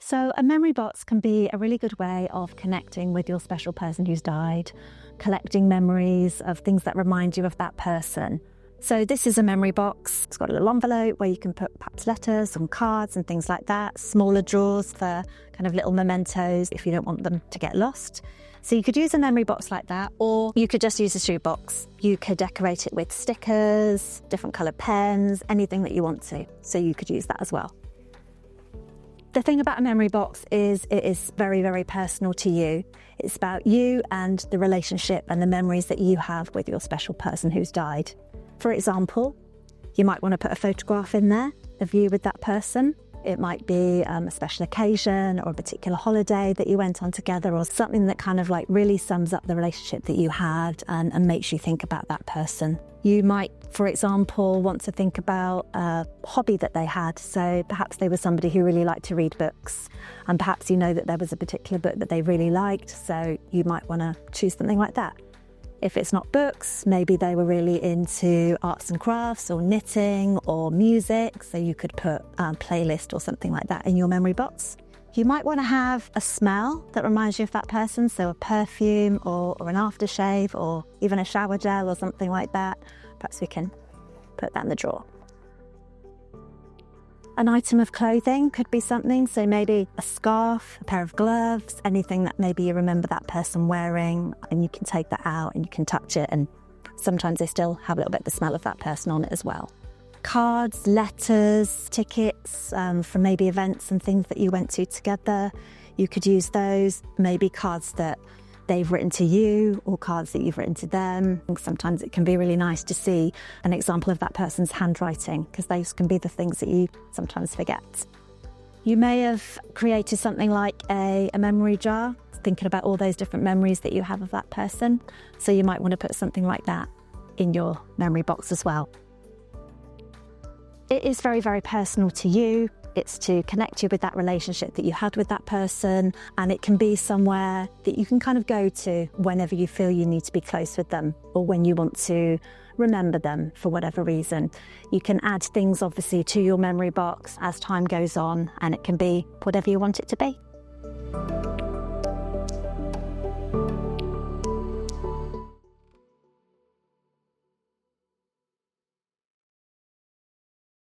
So a memory box can be a really good way of connecting with your special person who's died, collecting memories of things that remind you of that person. So this is a memory box. It's got a little envelope where you can put perhaps letters and cards and things like that, smaller drawers for kind of little mementos if you don't want them to get lost. So you could use a memory box like that, or you could just use a shoebox. You could decorate it with stickers, different coloured pens, anything that you want to. So you could use that as well. The thing about a memory box is it is very, very personal to you. It's about you and the relationship and the memories that you have with your special person who's died. For example, you might want to put a photograph in there of you with that person. It might be a special occasion or a particular holiday that you went on together, or something that kind of like really sums up the relationship that you had and makes you think about that person. You might, for example, want to think about a hobby that they had. So perhaps they were somebody who really liked to read books, and perhaps you know that there was a particular book that they really liked, so you might want to choose something like that. If it's not books, maybe they were really into arts and crafts or knitting or music, so you could put a playlist or something like that in your memory box. You might want to have a smell that reminds you of that person, so a perfume or an aftershave or even a shower gel or something like that. Perhaps we can put that in the drawer. An item of clothing could be something, so maybe a scarf, a pair of gloves, anything that maybe you remember that person wearing, and you can take that out and you can touch it, and sometimes they still have a little bit of the smell of that person on it as well. Cards, letters, tickets from maybe events and things that you went to together. You could use those, maybe cards that they've written to you or cards that you've written to them. Sometimes it can be really nice to see an example of that person's handwriting, because those can be the things that you sometimes forget. You may have created something like a memory jar, thinking about all those different memories that you have of that person. So you might want to put something like that in your memory box as well. It is very, very personal to you. It's to connect you with that relationship that you had with that person, and it can be somewhere that you can kind of go to whenever you feel you need to be close with them, or when you want to remember them for whatever reason. You can add things obviously to your memory box as time goes on, and it can be whatever you want it to be.